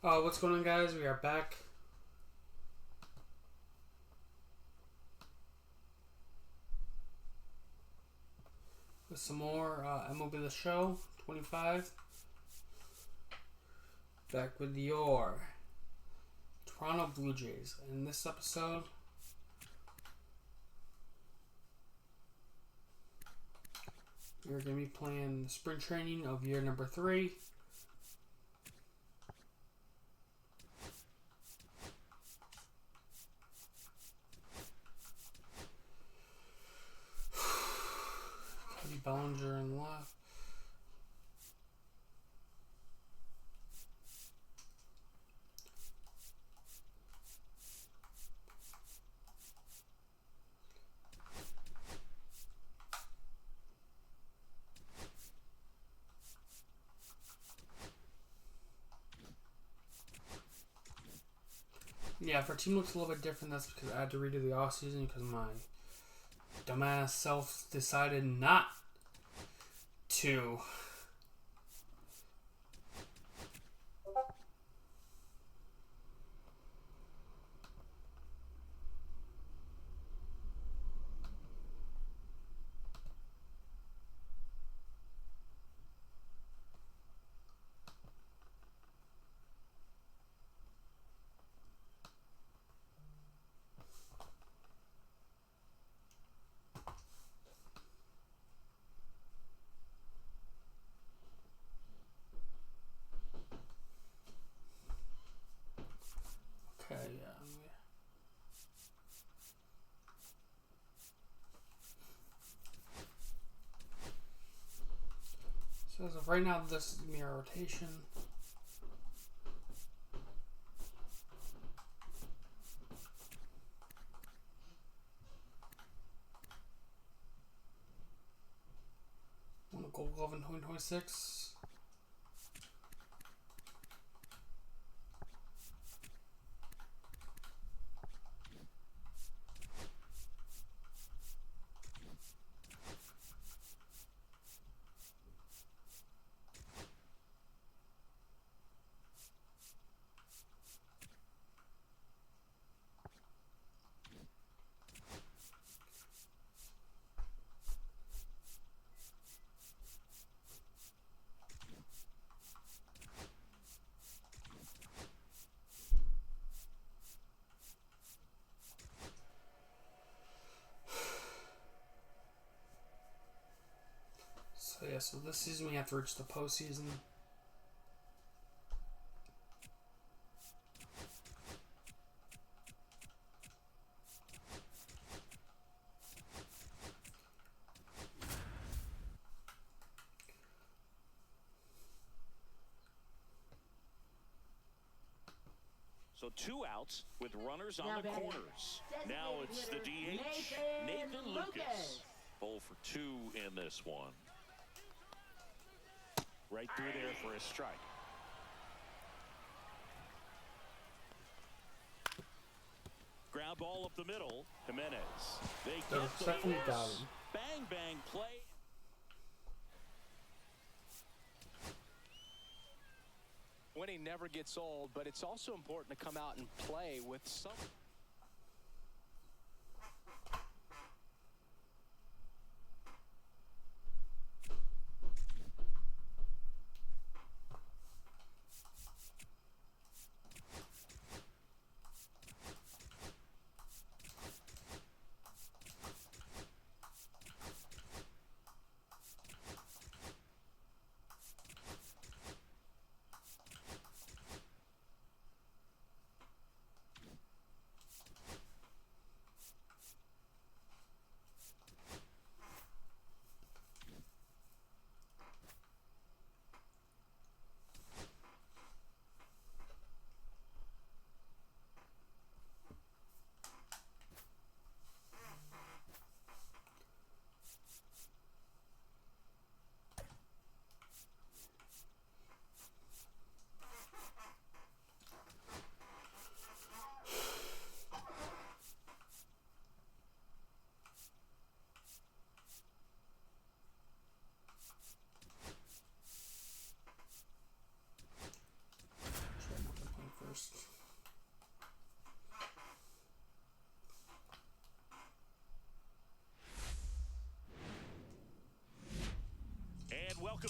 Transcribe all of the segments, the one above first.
What's going on, guys? We are back with some more MLB The Show 25. Back with your Toronto Blue Jays. In this episode, we're going to be playing spring training of year number 3. Bellinger in left. Yeah, if our team looks a little bit different, that's because I had to redo the off season because my dumbass self decided not to. Okay, yeah. So as of right now, this is my rotation. Gold Glove in 2026. So yeah, so this season we have to reach the postseason. So 2 outs with runners on the corners. Now it's the DH, Nathan Lucas. 0 for 2 in this one. Right through there for a strike. Ground ball up the middle. Jimenez. They get the force. Bang, bang play. Winning never gets old, but it's also important to come out and play with some.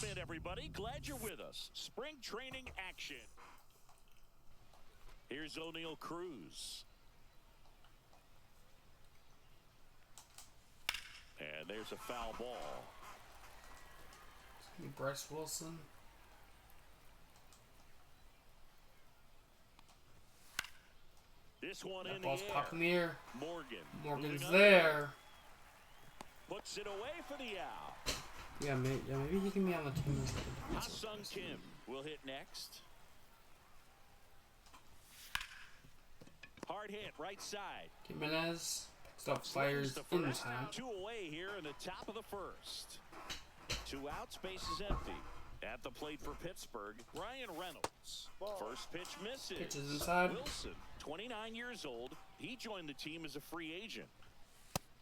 Welcome in, everybody. Glad you're with us. Spring training action. Here's O'Neal Cruz. And there's a foul ball. Bryce Wilson. This one That in ball's the air. popping in the air. Morgan's there. Puts it away for the out. Yeah, maybe he can be on the team. Ha-Sung Kim will hit next. Hard hit, right side. Jimenez picks up, fires in time. 2 away here in the top of the first. 2 outs, base is empty. At the plate for Pittsburgh, Ryan Reynolds. First pitch misses. Pitches inside. Wilson, 29 years old. He joined the team as a free agent.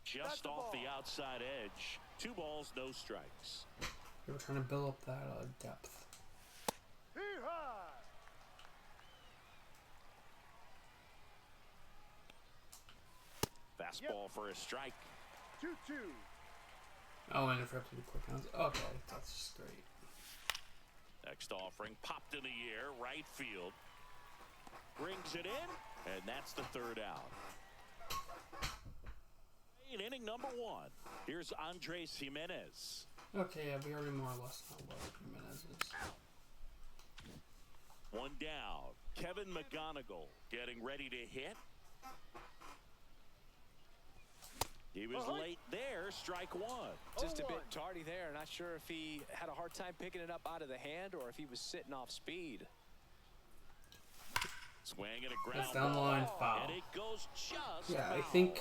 Just off the outside edge. 2 balls, no strikes. They were trying to build up that depth. Fastball for a strike. 2-2. Oh, and if I have to do quick counts. Okay, that's just great. Next offering popped in the air, right field. Brings it in, and that's the 3rd out. In inning number 1, here's Andres Jimenez. Okay, yeah, we already more or less know what Jimenez is. 1 down. Kevin McGonigal getting ready to hit. He was late there, strike 1. Just a bit tardy there. Not sure if he had a hard time picking it up out of the hand or if he was sitting off speed. Swinging a ground That's down the line, foul. And it goes just Yeah, foul. I think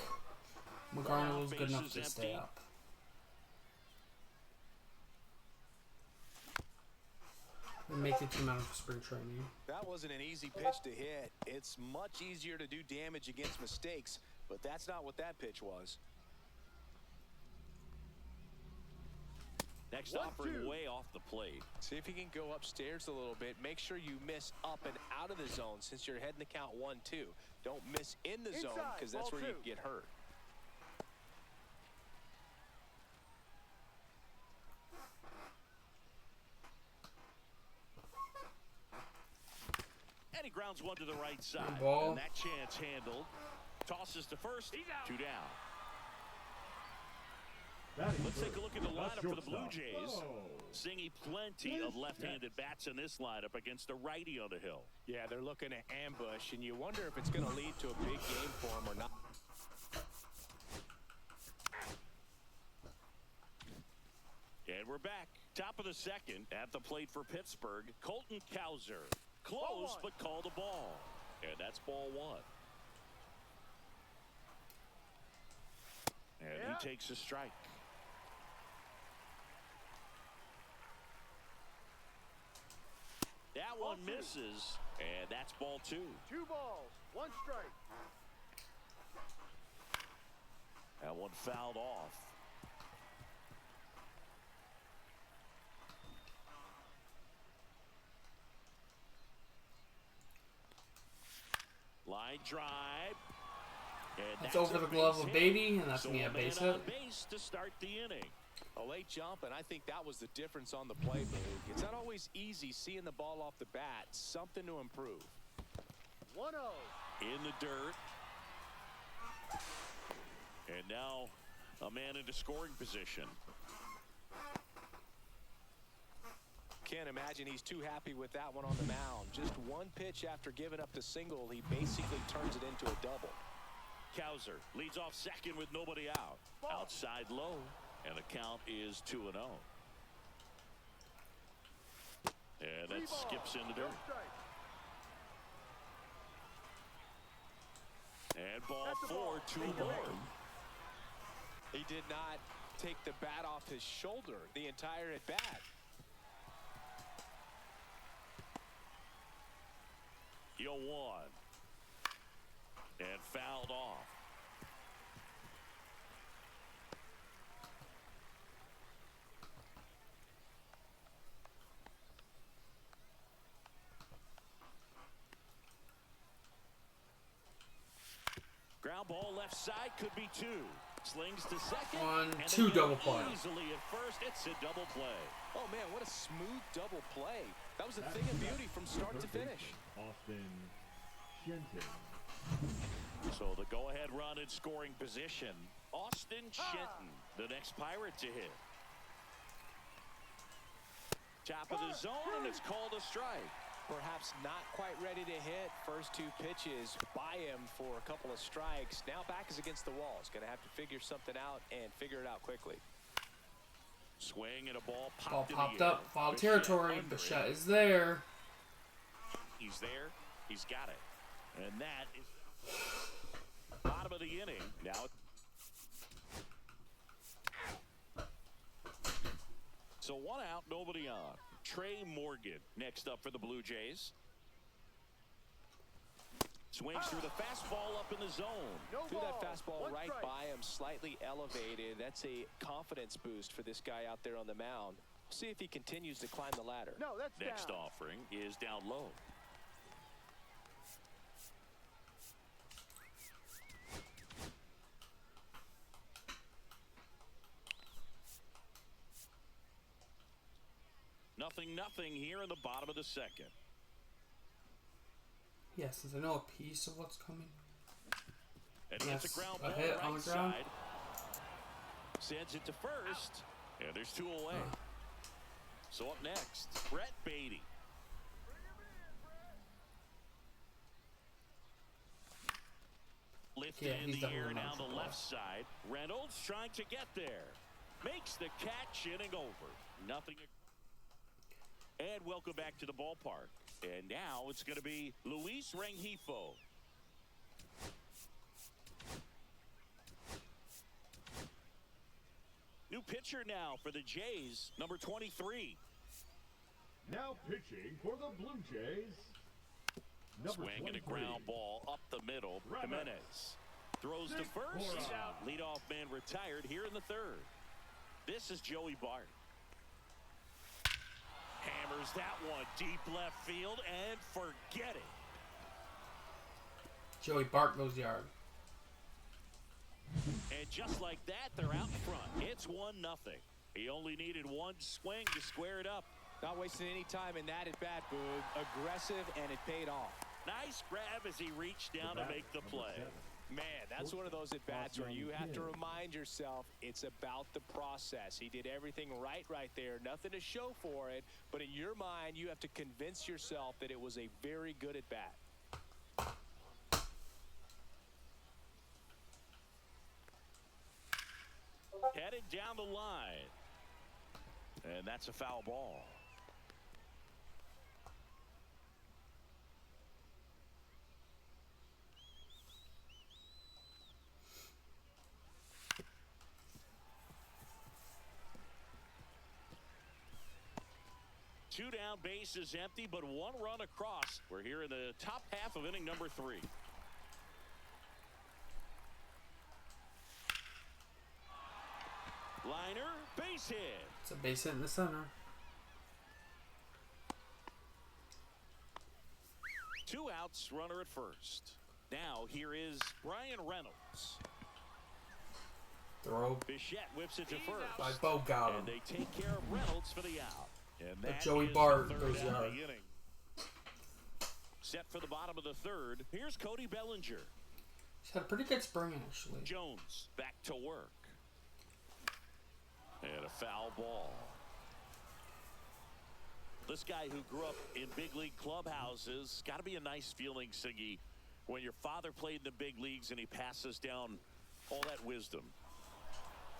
McGarnell was good enough Bases to stay empty. up. And make the team out of spring training. That wasn't an easy pitch to hit. It's much easier to do damage against mistakes, but that's not what that pitch was. Next offering way off the plate. See if he can go upstairs a little bit. Make sure you miss up and out of the zone since you're heading the count 1-2. Don't miss in the zone because that's where you get hurt. And he grounds one to the right side. Good ball. And that chance handled. Tosses to first. 2 down. Let's take a look at the lineup for the Blue Jays. Seeing plenty of left-handed bats in this lineup against a righty on the hill. Yeah, they're looking to ambush, and you wonder if it's going to lead to a big game for them or not. And we're back. Top of the second at the plate for Pittsburgh. Colton Cowser. Close, but called a ball. And that's ball 1. And he takes a strike. That one misses, and that's ball 2. 2 balls, 1 strike. That one fouled off. Line drive. And That's over the glove of Beatty, and that's going to be a base hit. Base to start the inning. A late jump, and I think that was the difference on the play, Boog. It's not always easy seeing the ball off the bat. Something to improve. 1-0. In the dirt. And now a man into scoring position. Can't imagine he's too happy with that one on the mound. Just 1 pitch after giving up the single, he basically turns it into a double. Cowser leads off second with nobody out. Outside low, and the count is 2-0. And that skips in the dirt. And ball 4, 2 aboard. He did not take the bat off his shoulder the entire at bat. Yo 1. And fouled off. Ground ball left side, could be 2. Slings to second. 1, and 2 double play. Easily at first, it's a double play. Oh man, what a smooth double play. That was a thing of beauty from start to finish. Austin Shenton. So the go-ahead run in scoring position. Austin Shenton, the next Pirate to hit. Top of the zone, and it's called a strike. Perhaps not quite ready to hit. First 2 pitches by him for a couple of strikes. Now back is against the wall. He's going to have to figure something out and figure it out quickly. Swing and a ball Ball popped, popped up. Foul territory. Bichette is there. He's there. He's got it. And that is bottom of the inning. Now. So 1 out, nobody on. Trey Morgan next up for the Blue Jays. Swings through the fastball up in the zone. Threw that fastball right by him, slightly elevated. That's a confidence boost for this guy out there on the mound. See if he continues to climb the ladder. Next offering is down low. Nothing here in the bottom of the second. Yeah, since I know a piece of what's coming. And he hits a ground ball hit on right the ground. side. Sends it to first. And there's 2 away. So up next, Brett Beatty. Lifted in the air down the left side. Reynolds trying to get there. Makes the catch, inning over. Nothing. And welcome back to the ballpark. And now it's going to be Luis Rengifo. New pitcher now for the Jays, number 23. Now pitching for the Blue Jays. Swing and a ground ball up the middle. Jimenez throws to first. Leadoff man retired here in the 3rd. This is Joey Bart. Hammers that one deep left field and forget it. Joey Bart goes yard. And just like that, they're out in front. It's 1-0. He only needed 1 swing to square it up. Not wasting any time in that at bat, Boog. Aggressive, and it paid off. Nice grab as he reached down to make the play. Man, that's one of those at-bats where you have to remind yourself it's about the process. He did everything right there. Nothing to show for it. But in your mind, you have to convince yourself that it was a very good at-bat. Headed down the line. And that's a foul ball. Two down, bases empty, but 1 run across. We're here in the top half of inning number 3. Liner, base hit. It's a base hit in the center. 2 outs, runner at first. Now here is Brian Reynolds. Throw Bichette whips it to first. by Bogart. And they take care of Reynolds for the out. And that Joey is Bart the 3rd goes out of yard. the inning. Set for the bottom of the 3rd. Here's Cody Bellinger. He's had a pretty good spring, actually. Jones back to work. And a foul ball. This guy who grew up in big league clubhouses, got to be a nice feeling, Siggy, when your father played in the big leagues and he passes down all that wisdom.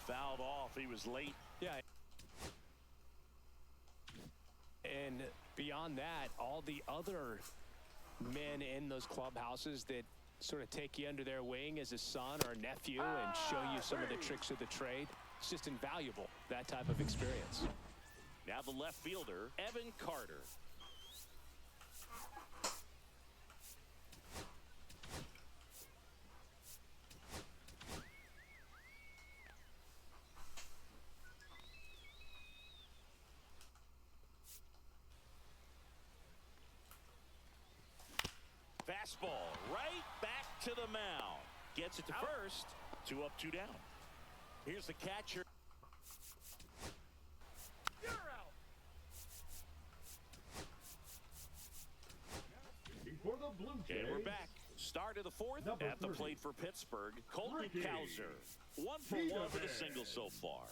Fouled off. He was late. Yeah. And beyond that, all the other men in those clubhouses that sort of take you under their wing as a son or a nephew and show you some of the tricks of the trade. It's just invaluable, that type of experience. Now the left fielder, Evan Carter. Fastball right back to the mound. Gets it to first. 2 up, 2 down. Here's the catcher. You're out. For the Blue Jays. And we're back. Start of the fourth. Number At the 30. plate for Pittsburgh, Colton Ricky. Cowser. 1 for 1 with a single so far.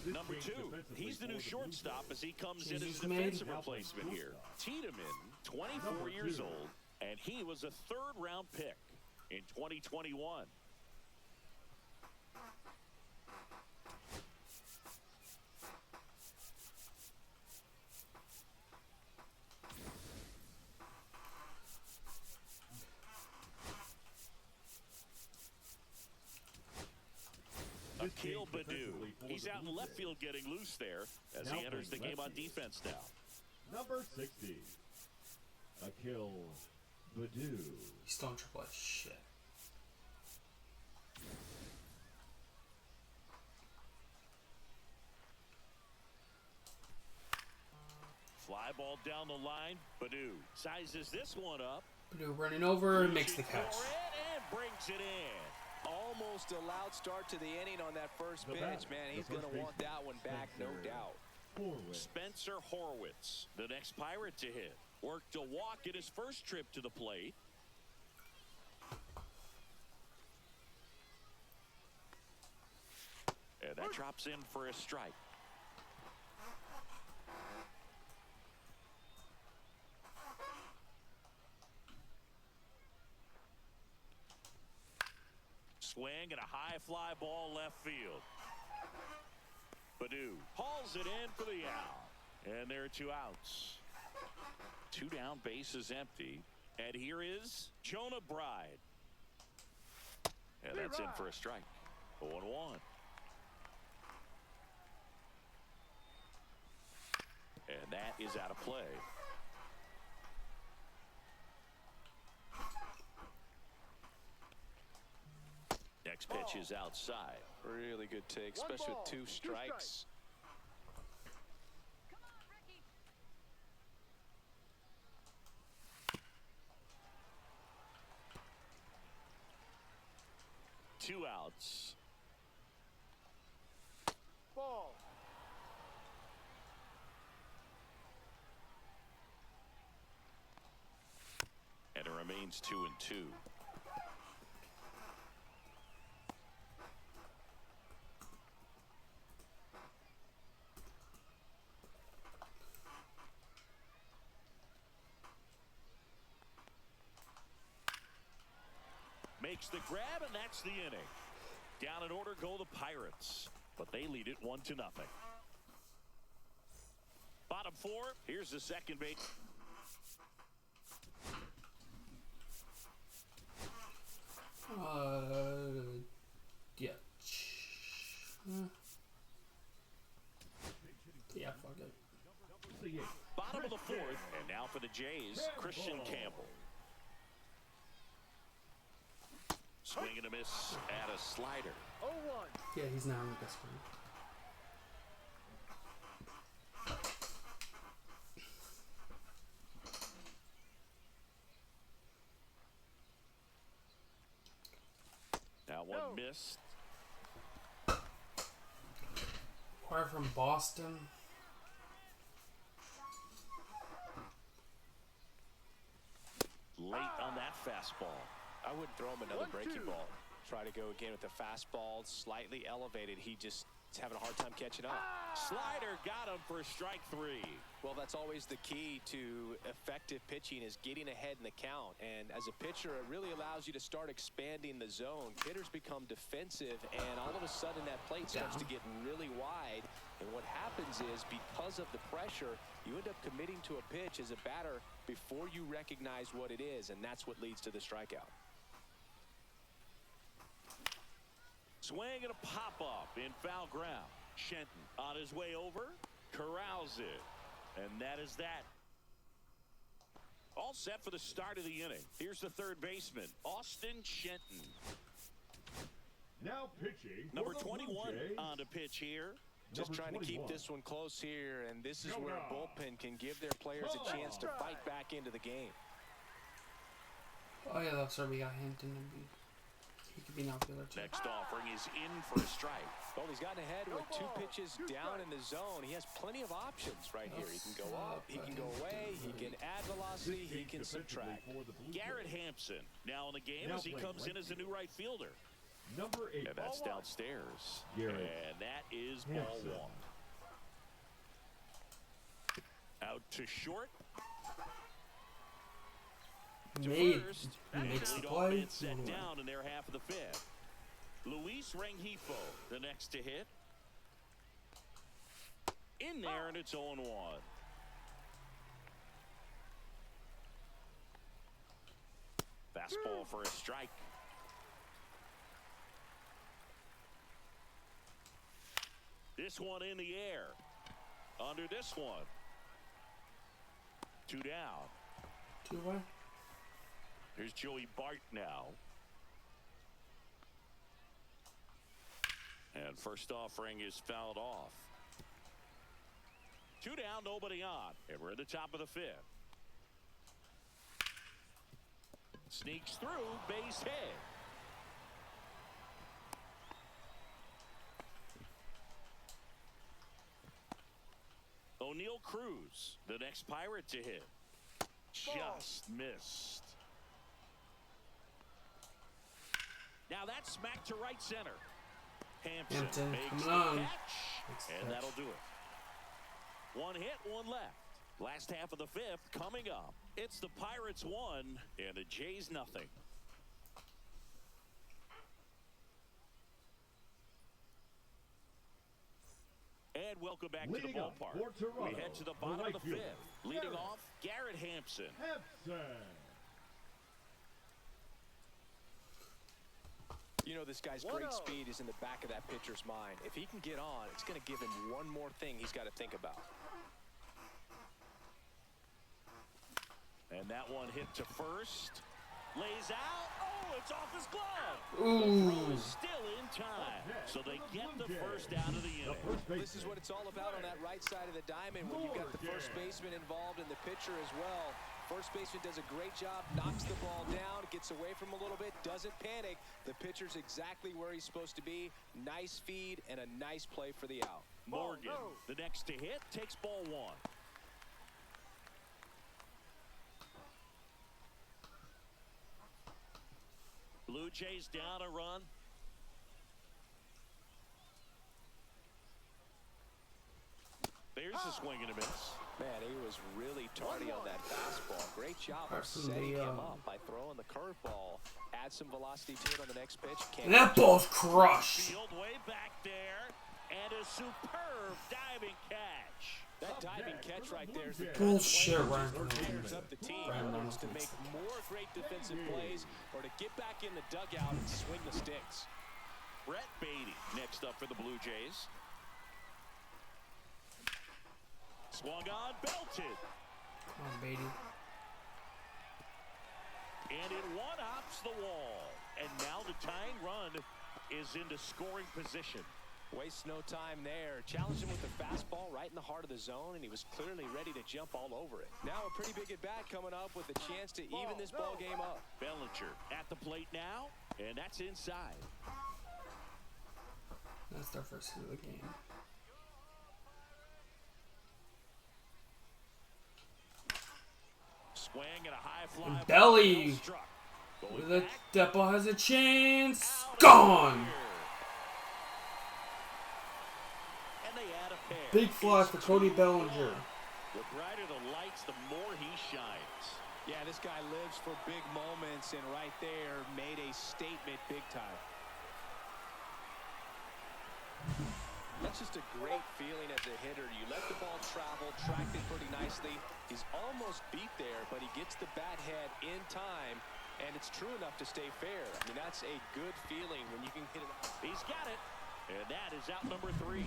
Number 2, he's the new shortstop as he comes in as a defensive replacement here. Tiedemann, 24 years old, and he was a third-round pick in 2021. Akil Badu. He's out in left field getting loose there as he enters the game on defense now. Number 60. Akil Badu. He's still in AAA. Shit. Fly ball down the line. Badu sizes this one up. Purdue running over and makes the catch. And brings it in. Almost a loud start to the inning on that first pitch, man. He's going to want that one back, no doubt. Spencer Horwitz, the next Pirate to hit. Worked a walk in his first trip to the plate. And that drops in for a strike. Swing and a high fly ball left field. Badu hauls it in for the out. And there are 2 outs. 2 down, bases empty. And here is Jonah Bride. And that's in for a strike. 0-1. And that is out of play. Next pitch is outside. Really good take, especially with 2 strikes. Come on, Ricky. 2 outs. Ball. And it remains 2-2. Makes the grab, and that's the inning. Down in order go the Pirates, but they lead it 1-0. Bottom 4, here's the second base. Yeah. Yeah, fuck it. Bottom of the 4th, and now for the Jays, Christian Campbell. Swing and a miss at a slider. 0-1. Yeah, he's not in the best friend. That one missed. Acquired from Boston. Late on that fastball. I wouldn't throw him another breaking ball. Try to go again with the fastball, slightly elevated. He just is having a hard time catching up. Slider got him for strike 3. Well, that's always the key to effective pitching, is getting ahead in the count. And as a pitcher, it really allows you to start expanding the zone. Hitters become defensive, and all of a sudden that plate starts to get really wide. And what happens is, because of the pressure, you end up committing to a pitch as a batter before you recognize what it is, and that's what leads to the strikeout. Swing and a pop-up in foul ground. Shenton on his way over, corrals it. And that is that. All set for the start of the inning. Here's the third baseman, Austin Shenton. Now pitching. Number for the 21 Blue Jays. on the pitch here. Just Number trying to keep 21. this one close here, and this is where a bullpen can give their players a chance to fight back into the game. Oh yeah, that's right. We got Hampton. He could be an outfielder too. Next offering is in for a strike. Well, he's gotten ahead with 2 pitches down in the zone. He has plenty of options right here. He can go up, he can go away, he can add velocity, he can subtract. Garrett Hampson now in the game as he comes in as a new right fielder. Number 8. And that's downstairs. Garrett And that is ball Hampson. 1. Out to short. Made First, makes the leadoff play. man set down in their half of the 5th. Luis Rengifo, the next to hit. In there, and it's 0-1. Fastball for a strike. This one in the air. Under this one. 2 down. 2-1. Here's Joey Bart now. And first offering is fouled off. 2 down, nobody on. And we're at the top of the 5th. Sneaks through, base hit. O'Neal Cruz, the next Pirate to hit. Just missed. Now that's smacked to right center. Hampton makes the catch, and that'll do it. 1 hit, 1 left. Last half of the 5th coming up. It's the Pirates 1 and the Jays nothing. And welcome back to the ballpark. We head to the bottom of the 5th. Leading off, Garrett Hampson. You know, this guy's great speed is in the back of that pitcher's mind. If he can get on, it's going to give him one more thing he's got to think about. And that one hit to first. Lays out. Oh, it's off his glove. Ooh. The throw is still in time. So they get the first out of the inning. This is what it's all about on that right side of the diamond when you've got the first baseman involved and the pitcher as well. First baseman does a great job, knocks the ball down, gets away from a little bit, doesn't panic. The pitcher's exactly where he's supposed to be. Nice feed and a nice play for the out. Morgan, the next to hit, takes ball 1. Blue Jays down a run. There's a swing and a miss. Man, he was really tardy on that fastball. Great job of setting him up by throwing the curveball. Add some velocity to it on the next pitch. And that ball's crushed. Field way back there, and a superb diving catch. That diving catch right there is the Bullshit, Ryan. Ryan. Up the team to make more great defensive plays or to get back in the dugout and swing the sticks. Brett Beatty next up for the Blue Jays. Swung on, belted. Come on, Beatty. And it one-hops the wall. And now the tying run is into scoring position. Wastes no time there. Challenged him with the fastball right in the heart of the zone, and he was clearly ready to jump all over it. Now a pretty big at-bat coming up with a chance to even this ball game up. Bellinger at the plate now, and that's inside. That's their first hit of the game. Swing and a high fly. And belly. That ball has a chance. Gone. Big fly for Cody Bellinger. The brighter the lights, the more he shines. Yeah, this guy lives for big moments, and right there made a statement big time. That's just a great feeling as a hitter. You let the ball travel, tracked it pretty nicely. He's almost beat there, but he gets the bat head in time, and it's true enough to stay fair. I mean, that's a good feeling when you can hit it. He's got it, and that is out number 3.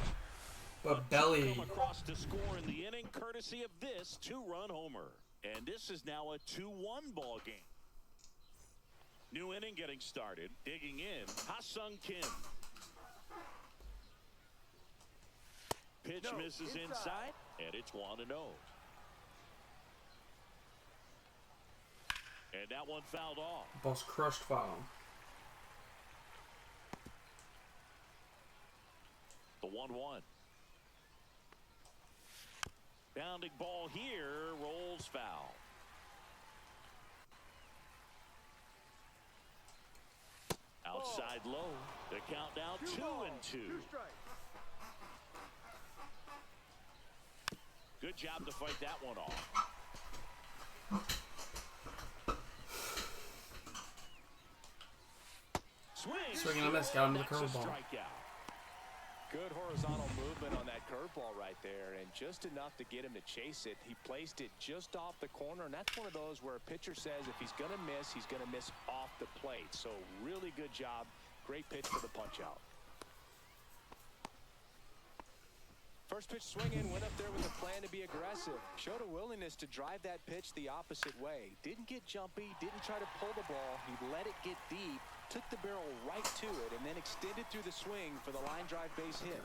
But Belly. Come across to score in the inning, courtesy of this 2-run homer. And this is now a 2-1 ball game. New inning getting started. Digging in, Ha-Sung Kim. Pitch misses inside, and it's 1-0. And that one fouled off. Boss crushed foul. The 1-1. Bounding ball here, rolls foul. Outside low. The count now 2-2. Good job to fight that one off. Swing and a miss. Got him to the curveball. Good horizontal movement on that curveball right there, and just enough to get him to chase it. He placed it just off the corner, and that's one of those where a pitcher says if he's going to miss, he's going to miss off the plate. So really good job. Great pitch for the punch out. First pitch swing in, went up there with a plan to be aggressive. Showed a willingness to drive that pitch the opposite way. Didn't get jumpy, didn't try to pull the ball. He let it get deep, took the barrel right to it, and then extended through the swing for the line drive base hit.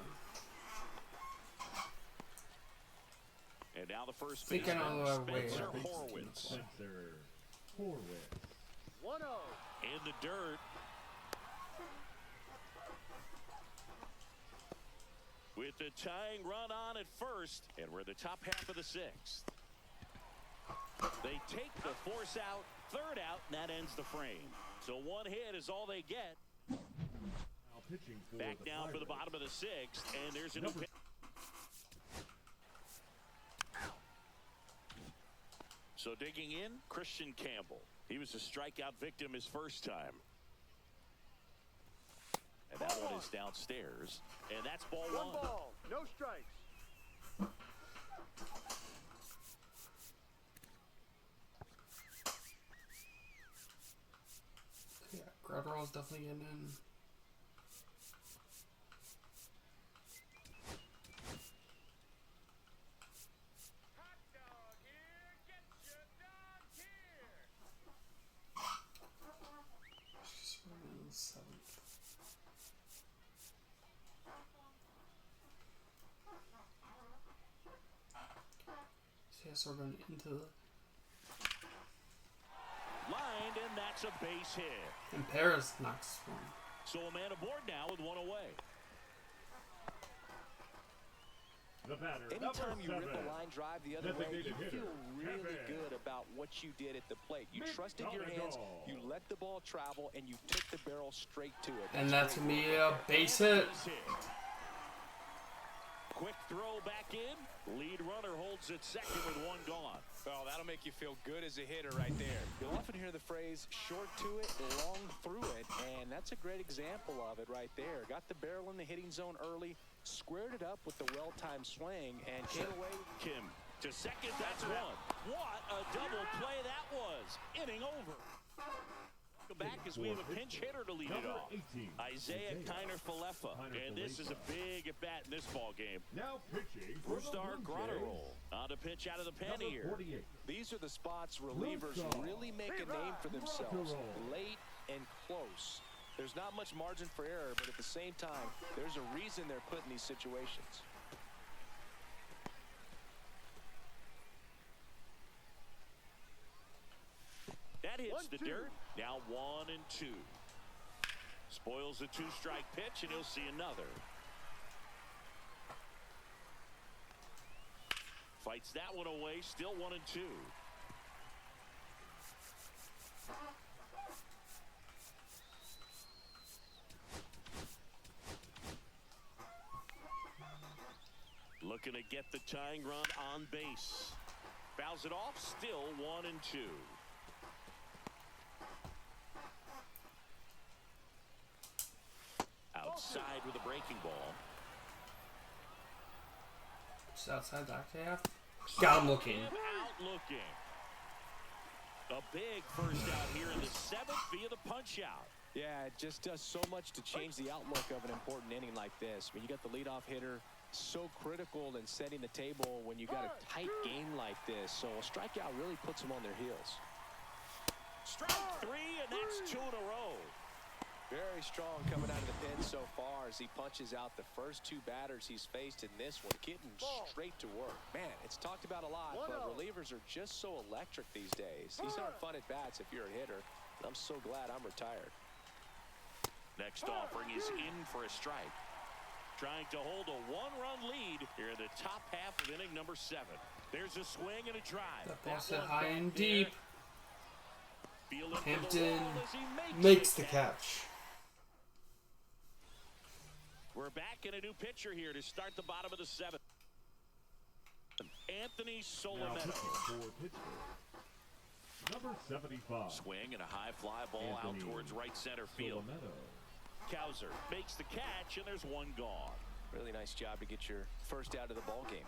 And now the first Thinking baseman, all the way. Spencer Horwitz. Spencer Horwitz. 1-0. In the dirt. With the tying run on at first, and we're the top half of the sixth. They take the force out, third out, and that ends the frame. So one hit is all they get. Now pitching for Back the now for the Pirates. bottom of the sixth, and there's a new pitch. So digging in, Christian Campbell. He was a strikeout victim his first time. And that one is downstairs. And that's ball one. Ball, no strikes. Yeah, Gradwell's definitely getting in. Hot dog here, get your dog here. She's running in seventh. So yes, we're going into the Lined, and that's a base hit. and Paris knocks one. So a man aboard now with one away. The batter, Anytime you number rip 7. a line drive the other way, you Designated feel hitter, really Kevin. good about what you did at the plate. You trusted your hands, McDonald. you let the ball travel, and you took the barrel straight to it. And that's great gonna be work a base hit. Base hit. Quick throw back in. Lead runner holds it second with one gone. Oh, that'll make you feel good as a hitter right there. You'll often hear the phrase short to it, long through it, and that's a great example of it right there. Got the barrel in the hitting zone early, squared it up with the well-timed swing, and came away. Kim to second, that's one. What a double play that was. Inning over. Back as we have a pinch hitter to lead it Number off. 18, Isaiah Kiner-Falefa. And this is a big at-bat in this ball game. Now pitching for the Brewstar Blue Grotterol on to pitch out of the pen Jays. here. Number 48. These are the spots relievers really make a name for themselves. Late and close. There's not much margin for error, but at the same time, there's a reason they're put in these situations. That hits the 1-2. dirt. Now 1-2. Spoils the two-strike pitch, and he'll see another. Fights that one away. Still 1-2. Looking to get the tying run on base. Fouls it off. Still 1-2. Outside with a breaking ball. Just outside the half. Got him looking. Him out looking. A big first out here in the seventh via the punch out. Yeah, it just does so much to change the outlook of an important inning like this. When you got the leadoff hitter, so critical in setting the table when you got a tight game like this. So a strikeout really puts them on their heels. Strike three, and that's two in a row. Very strong coming out of the pen so far as he punches out the first two batters he's faced in this one, getting straight to work. Man, it's talked about a lot, but relievers are just so electric these days. These aren't fun at bats if you're a hitter. I'm so glad I'm retired. Next offering is in for a strike. Trying to hold a one-run lead here in the top half of inning number 7. There's a swing and a drive. That ball That set one high back and there. deep. Feeling for the Hampton wall as he makes the the catch. We're back in a new pitcher here to start the bottom of the 7th. Anthony Now Solometo. pitching for Pittsburgh, number 75. Swing and a high fly ball Anthony out towards right center field. Solometo. Kauser makes the catch, and there's one gone. Really nice job to get your first out of the ball game.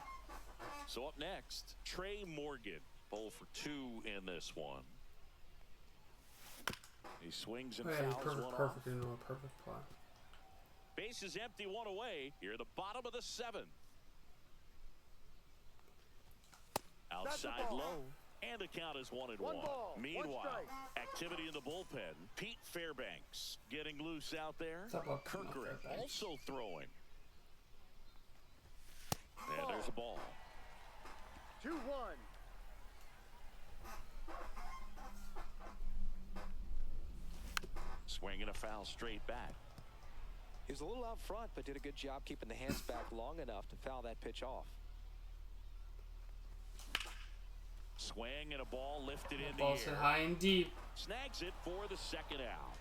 So up next, Trey Morgan. 0 for 2 in this one. He swings and Oh, yeah, fouls perfect, one off. perfect into a perfect play. Base is empty, one away. Here at the bottom of the 7th. Outside low. And the count is 1-1. Meanwhile, activity in the bullpen. Pete Fairbanks getting loose out there. What's up, Kirkering Fairbanks? also throwing. And there's a ball. 2-1. Swinging a foul straight back. He was a little out front, but did a good job keeping the hands back long enough to foul that pitch off. Swing and a ball lifted in the Ball set air. high and deep. Snags it for the second out.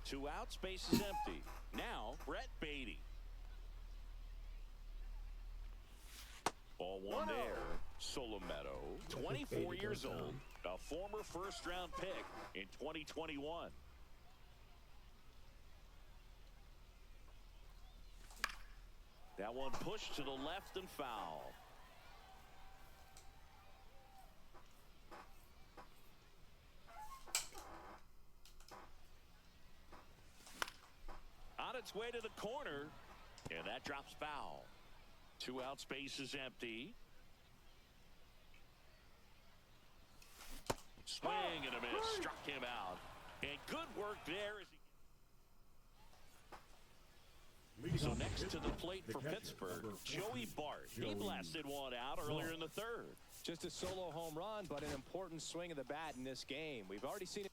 2 outs, base is empty. Now, Brett Beatty. Ball one there. Solometo, 24 years old, a former first-round pick in 2021. That one pushed to the left and foul. On its way to the corner, and that drops foul. 2 outs, base is empty. Swing and a miss, struck him out. And good work there as he... So next to the plate for Pittsburgh, Joey Bart. He blasted one out earlier in the 3rd. Just a solo home run, but an important swing of the bat in this game. We've already seen it.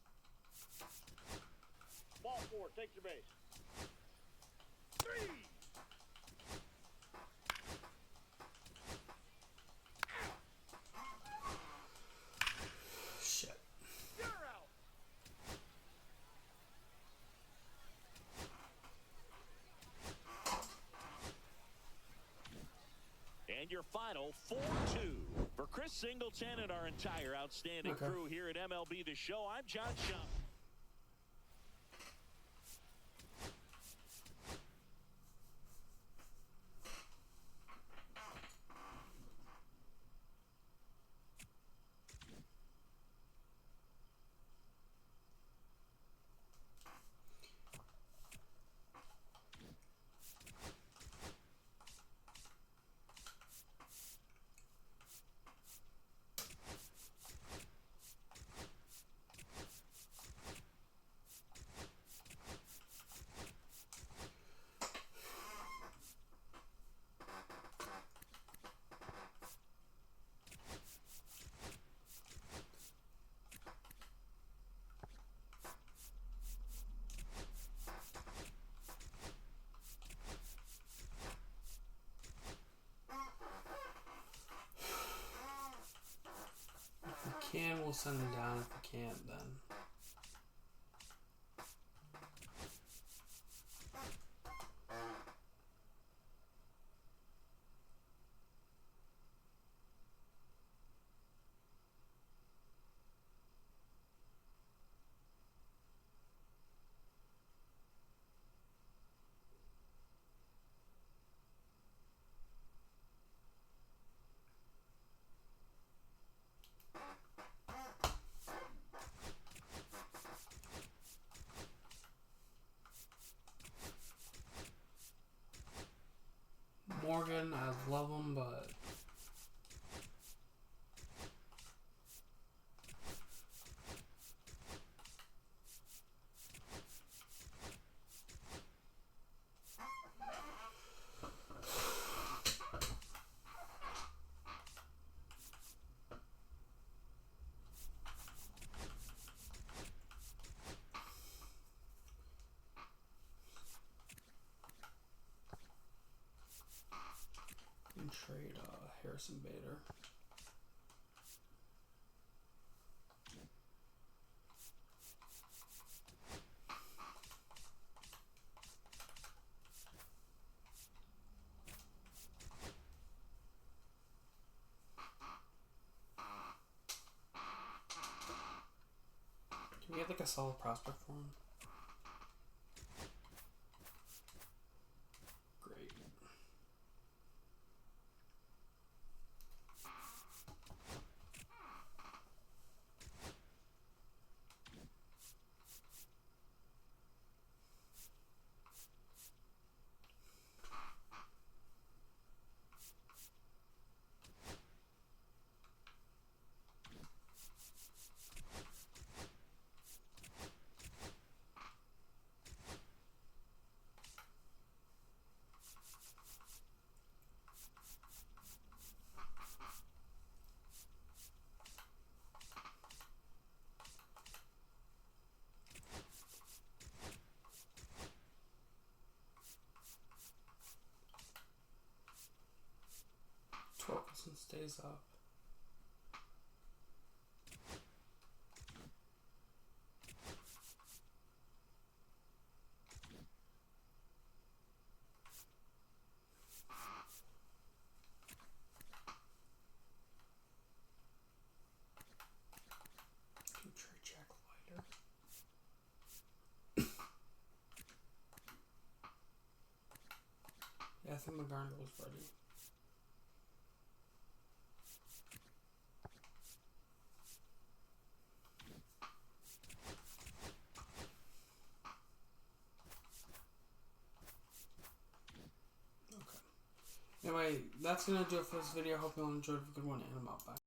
Ball 4, take your base. 3. Shit. You're out. And your final 4-2. For Chris Singleton and our entire outstanding crew here at MLB The Show, I'm John Schaub. If we can, we'll send him down. If we can't, then. Morgan, I love him, but and trade Harrison Bader. Can we get like a solid prospect for him? Great. Wilson stays up. Trade Jack Leiter. Yeah, I think McGarnagle's ready. Okay. Anyway, that's gonna do it for this video. Hope you all enjoyed. Have a good one, and I'm out. Bye.